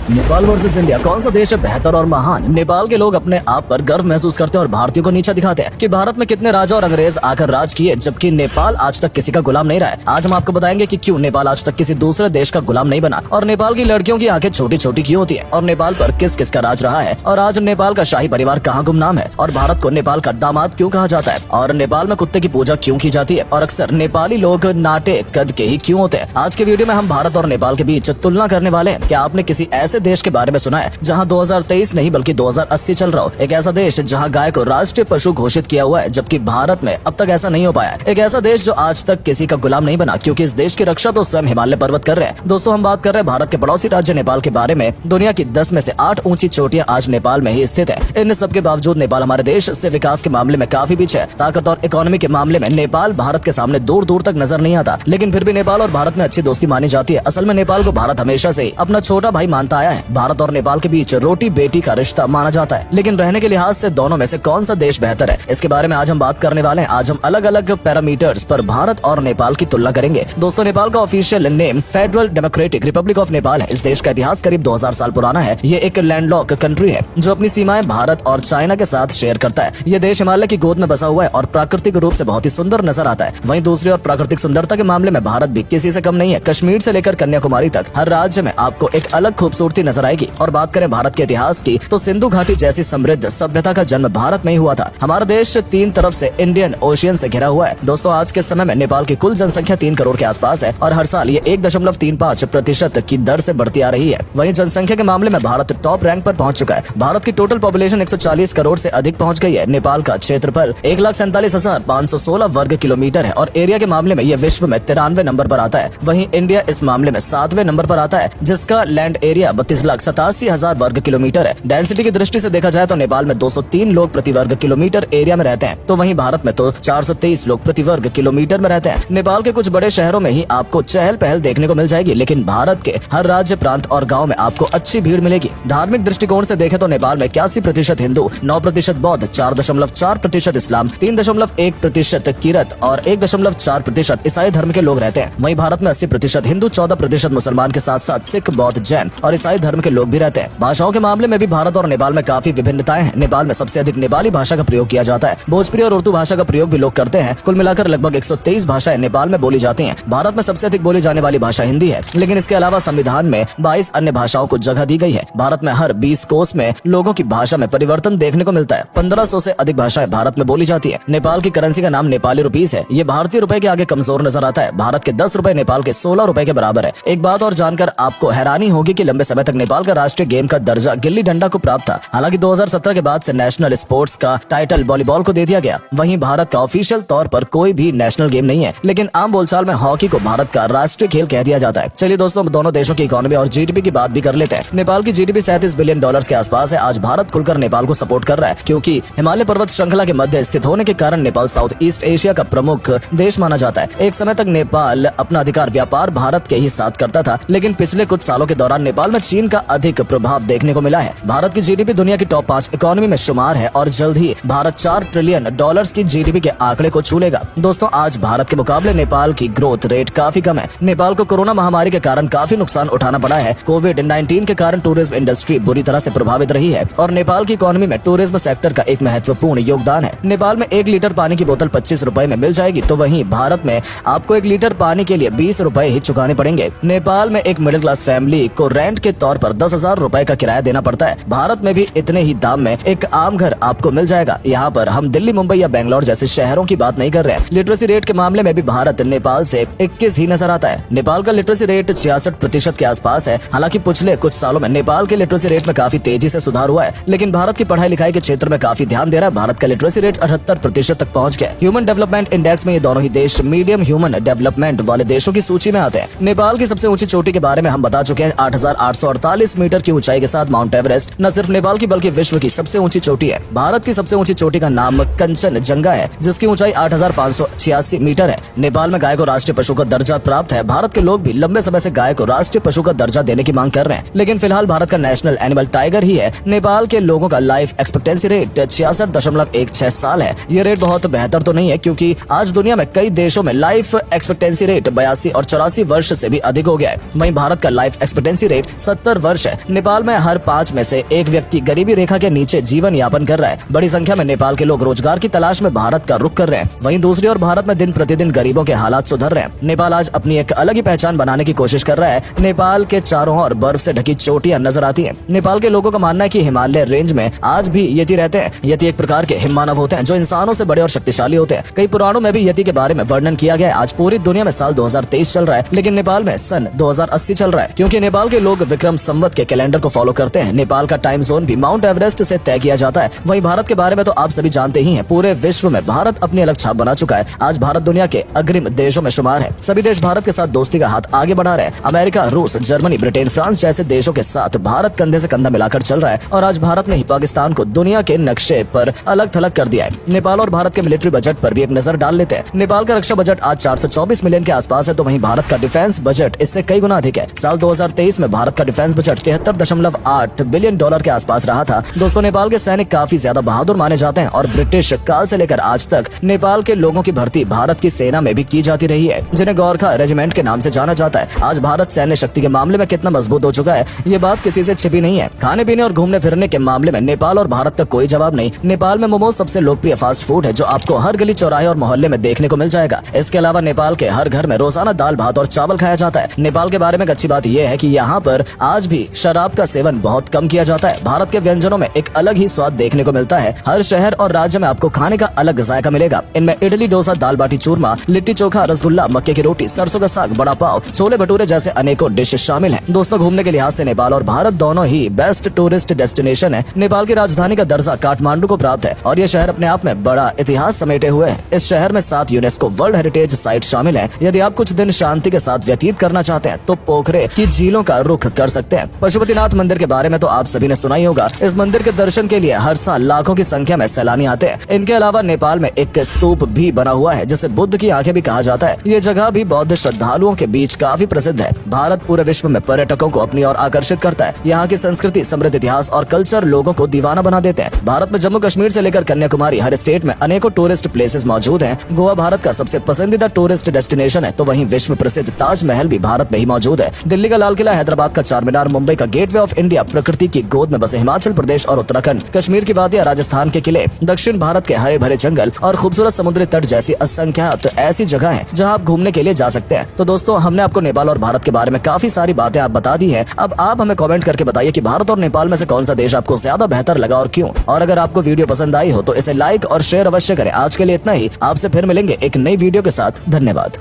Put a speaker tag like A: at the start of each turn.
A: Nepal versus India, कौन सा देश है बेहतर और महान? नेपाल के लोग अपने आप पर गर्व महसूस करते हैं और भारतीयों को नीचा दिखाते हैं कि भारत में कितने राजा और अंग्रेज आकर राज किए, जबकि नेपाल आज तक किसी का गुलाम नहीं रहा है। आज हम आपको बताएंगे कि क्यों नेपाल आज तक किसी दूसरे देश का गुलाम नहीं बना, और नेपाल की लड़कियों की आंखें छोटी छोटी क्यों होती है, और नेपाल पर किस किस का राज रहा है, और आज नेपाल का शाही परिवार कहाँ गुमनाम है, और भारत को नेपाल का दामाद क्यों कहा जाता है, और नेपाल में कुत्ते की पूजा क्यों की जाती है, और अक्सर नेपाली लोग नाटे कद के ही क्यों होते हैं। आज के वीडियो में हम भारत और नेपाल के बीच तुलना करने वाले हैं। क्या आपने किसी ऐसे देश के बारे में सुना है जहां 2023 नहीं बल्कि 2080 चल रहा हो? एक ऐसा देश जहां गाय को राष्ट्रीय पशु घोषित किया हुआ है, जबकि भारत में अब तक ऐसा नहीं हो पाया है। एक ऐसा देश जो आज तक किसी का गुलाम नहीं बना, क्योंकि इस देश की रक्षा तो स्वयं हिमालय पर्वत कर रहे हैं। दोस्तों, हम बात कर रहे हैं भारत के पड़ोसी राज्य नेपाल के बारे में। दुनिया की 10 में से 8 ऊंची चोटियां आज नेपाल में ही स्थित है। इन सब के बावजूद नेपाल हमारे देश से विकास के मामले में काफी पीछे है। ताकत और इकोनॉमी के मामले में नेपाल भारत के सामने दूर दूर तक नजर नहीं आता, लेकिन फिर भी नेपाल और भारत में अच्छी दोस्ती मानी जाती है। असल में नेपाल को भारत हमेशा से अपना छोटा भाई मानता आया है। भारत और नेपाल के बीच रोटी बेटी का रिश्ता माना जाता है, लेकिन रहने के लिहाज से दोनों में से कौन सा देश बेहतर है, इसके बारे में आज हम बात करने वाले हैं। आज हम अलग अलग पैरामीटर्स पर भारत और नेपाल की तुलना करेंगे। दोस्तों, नेपाल का official name federal democratic Republic of Nepal है। इस देश का इतिहास करीब 2000 साल पुराना है। ये एक लैंडलॉक कंट्री है जो अपनी सीमाएं भारत और चाइना के साथ शेयर करता है। ये देश हिमालय की गोद में बसा हुआ है और प्राकृतिक रूप से बहुत ही सुंदर नजर आता है। वहीं दूसरी ओर प्राकृतिक सुंदरता के मामले में भारत भी किसी से कम नहीं है। कश्मीर से लेकर कन्याकुमारी तक हर राज्य में आपको एक अलग खूबसूरती नजर आएगी। और बात करें भारत के इतिहास की, तो सिंधु घाटी जैसी समृद्ध सभ्यता का जन्म भारत में ही हुआ था। हमारा देश 3 तरफ से इंडियन ओशियन से घिरा हुआ है। दोस्तों, आज के समय में नेपाल की कुल जनसंख्या 3 करोड़ के आसपास है और हर साल ये 1.35% की दर से बढ़ती आ रही है। वहीं जनसंख्या के मामले में भारत टॉप रैंक पर पहुंच चुका है। भारत की टोटल पॉपुलेशन 140 करोड़ से अधिक पहुंच गई है। नेपाल का क्षेत्रफल 1,47,516 वर्ग किलोमीटर है और एरिया के मामले में ये विश्व में 93 नंबर पर आता है। वहीं इंडिया इस मामले में 7वें नंबर पर आता है, जिसका लैंड एरिया 32,87,000 वर्ग किलोमीटर है। डेंसिटी की दृष्टि से देखा जाए तो नेपाल में 203 लोग प्रति वर्ग किलोमीटर एरिया में रहते हैं, तो वहीं भारत में तो 423 लोग प्रति वर्ग किलोमीटर में रहते हैं। नेपाल के कुछ बड़े शहरों में ही आपको चहल पहल देखने को मिल जाएगी, लेकिन भारत के हर राज्य प्रांत और गाँव में आपको अच्छी भीड़ मिलेगी। धार्मिक दृष्टिकोण से देखें तो नेपाल में 81% हिंदू, 9% बौद्ध, 4.4% इस्लाम, 3.1% किरत और 1.4% ईसाई धर्म के लोग रहते हैं। वहीं भारत में 80% हिंदू, 14% मुसलमान के साथ साथ सिख, बौद्ध, जैन और ईसाई धर्म के लोग भी रहते हैं। भाषाओं के मामले में भी भारत और नेपाल में काफी विभिन्नताएं हैं। नेपाल में सबसे अधिक नेपाली भाषा का प्रयोग किया जाता है। भोजपुरी और उर्दू भाषा का प्रयोग भी लोग करते हैं। कुल मिलाकर लगभग 123 भाषाएं नेपाल में बोली जाती हैं। भारत में सबसे अधिक बोली जाने वाली भाषा हिंदी है, लेकिन इसके अलावा संविधान में 22 अन्य भाषाओं को जगह दी गई है। भारत में हर 20 कोस में लोगों की भाषा में परिवर्तन देखने को मिलता है। 1500 से अधिक भाषाएं भारत में बोली जाती है। नेपाल की करेंसी का नाम नेपाली रुपीस है। ये भारतीय रुपए के आगे कमजोर नजर आता है। भारत के 10 रुपए नेपाल के 16 रुपए के बराबर है। एक बात और जानकर आपको हैरानी होगी कि लंबे समय तक नेपाल का राष्ट्रीय गेम का दर्जा गिल्ली डंडा को प्राप्त था। हालांकि 2017 के बाद से नेशनल स्पोर्ट्स का टाइटल वॉलीबॉल को दे दिया गया। वहीं भारत का ऑफिशियल तौर पर कोई भी नेशनल गेम नहीं है, लेकिन आम बोलचाल में हॉकी को भारत का राष्ट्रीय खेल कह दिया जाता है। चलिए दोस्तों, दोनों देशों की इकोनॉमी और जीडीपी की बात भी कर लेते हैं। नेपाल की जीडीपी 37 बिलियन डॉलर्स के आसपास है। आज भारत खुलकर नेपाल को सपोर्ट कर रहा है, क्योंकि हिमालय पर्वत श्रृंखला के मध्य स्थित होने के कारण नेपाल साउथ ईस्ट एशिया का प्रमुख देश माना जाता है। एक समय तक नेपाल अपना अधिकार व्यापार भारत के ही साथ करता था, लेकिन पिछले कुछ सालों के दौरान नेपाल में चीन का अधिक प्रभाव देखने को मिला है। भारत की जीडीपी दुनिया की टॉप 5 इकोनॉमी में शुमार है और जल्द ही भारत 4 ट्रिलियन डॉलर्स की जीडीपी के आंकड़े को छू लेगा। दोस्तों, आज भारत के मुकाबले नेपाल की ग्रोथ रेट काफी कम है। नेपाल को कोरोना महामारी के कारण काफी नुकसान उठाना पड़ा है। कोविड-19 के कारण टूरिज्म इंडस्ट्री बुरी तरह से प्रभावित रही है और नेपाल की इकोनॉमी में टूरिज्म सेक्टर का एक महत्वपूर्ण योगदान है। नेपाल में 1 लीटर पानी की बोतल 25 रुपए में मिल जाएगी, तो वहीं भारत में आपको 1 लीटर पानी के लिए 20 रुपए ही चुकाने पड़ेंगे। नेपाल में एक मिडिल क्लास फैमिली को रेंट के तौर पर 10,000 रुपए का किराया देना पड़ता है। भारत में भी इतने ही दाम में एक आम घर आपको मिल जाएगा। यहाँ पर हम दिल्ली, मुंबई या बेंगलोर जैसे शहरों की बात नहीं कर रहे हैं। लिटरेसी रेट के मामले में भी भारत नेपाल से 21 ही नजर आता है। नेपाल का लिटरेसी रेट 66% के आसपास है। हालांकि पिछले कुछ सालों में नेपाल के लिटरेसी रेट में काफी तेजी से सुधार हुआ है, लेकिन भारत की पढ़ाई लिखाई के क्षेत्र में काफी ध्यान दे रहा है। भारत का लिटरेसी रेट 78% तक पहुँच गया। ह्यूमन डेवलपमेंट इंडेक्स में ये दोनों ही देश मीडियम ह्यूमन डेवलपमेंट वाले देशों की सूची में आते हैं। नेपाल की सबसे ऊंची चोटी के बारे में हम बता चुके हैं। 8,848 मीटर की ऊंचाई के साथ माउंट एवरेस्ट न सिर्फ नेपाल की बल्कि विश्व की सबसे ऊंची चोटी है। भारत की सबसे ऊंची चोटी का नाम कंचनजंगा है, जिसकी ऊंचाई 8,586 मीटर है। नेपाल में गाय को राष्ट्रीय पशु का दर्जा प्राप्त है। भारत के लोग भी लंबे समय से गाय को राष्ट्रीय पशु का दर्जा देने की मांग कर रहे हैं, लेकिन फिलहाल भारत का नेशनल एनिमल टाइगर ही है। नेपाल के लोगों का लाइफ एक्सपेक्टेंसी रेट 66.16 साल है। ये रेट बहुत बेहतर तो नहीं है, क्योंकि आज दुनिया में कई देशों में लाइफ एक्सपेक्टेंसी रेट 82 और 84 वर्ष से भी अधिक हो गया है। वहीं भारत का लाइफ एक्सपेक्टेंसी रेट 70 वर्ष है। नेपाल में हर 5 में से 1 व्यक्ति गरीबी रेखा के नीचे जीवन यापन कर रहा है। बड़ी संख्या में नेपाल के लोग रोजगार की तलाश में भारत का रुख कर रहे हैं। वहीं दूसरी ओर भारत में दिन प्रतिदिन गरीबों के हालात सुधर रहे हैं। नेपाल आज अपनी एक अलग ही पहचान बनाने की कोशिश कर रहा है। नेपाल के चारों ओर बर्फ से ढकी चोटियां नजर आती हैं। नेपाल के लोगों का मानना है कि हिमालय रेंज में आज भी यति रहते हैं। यति एक प्रकार के हिममानव होते हैं जो इंसानों से बड़े और शक्तिशाली होते हैं। कई पुराणों में भी यति के बारे में वर्णन किया गया है। आज पूरी दुनिया में साल 2023 चल रहा है, लेकिन नेपाल में सन 2080 चल रहा है, क्योंकि नेपाल के लोग विक्रम संवत के कैलेंडर को फॉलो करते हैं। नेपाल का टाइम जोन भी माउंट एवरेस्ट से तय किया जाता है। वहीं भारत के बारे में तो आप सभी जानते ही हैं। पूरे विश्व में भारत अपनी अलग छाप बना चुका है। आज भारत दुनिया के अग्रिम देशों में शुमार है। सभी देश भारत के साथ दोस्ती का हाथ आगे बढ़ा रहे हैं। अमेरिका, रूस, जर्मनी, ब्रिटेन, फ्रांस जैसे देशों के साथ भारत कंधे से कंधा मिलाकर चल रहा है और आज भारत ने ही पाकिस्तान को दुनिया के नक्शे पर अलग थलग कर दिया है। नेपाल और भारत के मिलिट्री बजट पर भी एक नजर डाल लेते हैं। नेपाल का रक्षा बजट आज 424 मिलियन के आसपास है, तो वहीं भारत का डिफेंस बजट इससे कई गुना अधिक है। साल 2023 में भारत का डिफेंस बजट 73.8 बिलियन डॉलर के आसपास रहा था। दोस्तों, नेपाल के सैनिक काफी ज्यादा बहादुर माने जाते हैं और ब्रिटिश काल से लेकर आज तक नेपाल के लोगों की भर्ती भारत की सेना में भी की जाती रही है, जिन्हें गोरखा रेजिमेंट के नाम से जाना जाता है। आज भारत सैन्य शक्ति के मामले में कितना मजबूत हो चुका है, ये बात किसी से छिपी नहीं है। खाने पीने और घूमने फिरने के मामले में नेपाल और भारत का कोई जवाब नहीं। नेपाल में मोमोज सबसे लोकप्रिय फास्ट फूड है, जो आपको हर गली चौराहे और मोहल्ले में देखने को मिल जाएगा। इसके अलावा नेपाल के हर घर में रोजाना दाल भात और चावल खाया जाता है। नेपाल के बारे में एक अच्छी बात यह है कि यहाँ पर आज भी शराब का सेवन बहुत कम किया जाता है। भारत के व्यंजनों में एक अलग ही स्वाद देखने को मिलता है। हर शहर और राज्य में आपको खाने का अलग जायका मिलेगा। इनमें इडली, डोसा, दाल बाटी चूरमा, लिट्टी चोखा, रसगुल्ला, मक्के की रोटी, सरसों का साग, बड़ा पाव, छोले भटूरे जैसे अनेकों डिश शामिल हैं। दोस्तों, घूमने के लिहाज से नेपाल और भारत दोनों ही बेस्ट टूरिस्ट डेस्टिनेशन है। नेपाल की राजधानी का दर्जा काठमांडू को प्राप्त है और ये शहर अपने आप में बड़ा इतिहास समेटे हुए है। इस शहर में 7 यूनेस्को वर्ल्ड हेरिटेज साइट शामिल है। यदि आप कुछ दिन शांति के साथ व्यतीत करना चाहते हैं तो पोखरे की झीलों का रुख कर सकते हैं। पशुपतिनाथ मंदिर के बारे में तो आप सभी ने सुना ही होगा। इस मंदिर के दर्शन के लिए हर साल लाखों की संख्या में सैलानी आते हैं। इनके अलावा नेपाल में एक स्तूप भी बना हुआ है जिसे बुद्ध की आंखें भी कहा जाता है। ये जगह भी बौद्ध श्रद्धालुओं के बीच काफी प्रसिद्ध है। भारत पूरे विश्व में पर्यटकों को अपनी ओर आकर्षित करता है। यहाँ की संस्कृति, समृद्ध इतिहास और कल्चर लोगों को दीवाना बना देते हैं। भारत में जम्मू कश्मीर से लेकर कन्याकुमारी हर स्टेट में अनेकों टूरिस्ट प्लेसेस मौजूद हैं। गोवा भारत का सबसे पसंदीदा टूरिस्ट डेस्टिनेशन है, तो वहीं विश्व प्रसिद्ध ताजमहल भी भारत में ही मौजूद है। दिल्ली का लाल किला, हैदराबाद का चार मीनार, मुंबई का गेटवे ऑफ इंडिया, प्रकृति की गोद में बसे हिमाचल प्रदेश और उत्तराखंड, कश्मीर की वादियां, राजस्थान के किले, दक्षिण भारत के हरे भरे जंगल और खूबसूरत समुद्री तट जैसी असंख्यात ऐसी जगह है जहां आप घूमने के लिए जा सकते हैं। तो दोस्तों, हमने आपको नेपाल और भारत के बारे में काफी सारी बातें आप बता दी है। अब आप हमें कमेंट करके बताइए कि भारत और नेपाल में से कौन सा देश आपको ज्यादा बेहतर लगा और क्यों। और अगर आपको वीडियो पसंद आई हो तो इसे लाइक और शेयर अवश्य करें। आज के लिए इतना ही। आपसे फिर मिलेंगे एक नई वीडियो के साथ। धन्यवाद।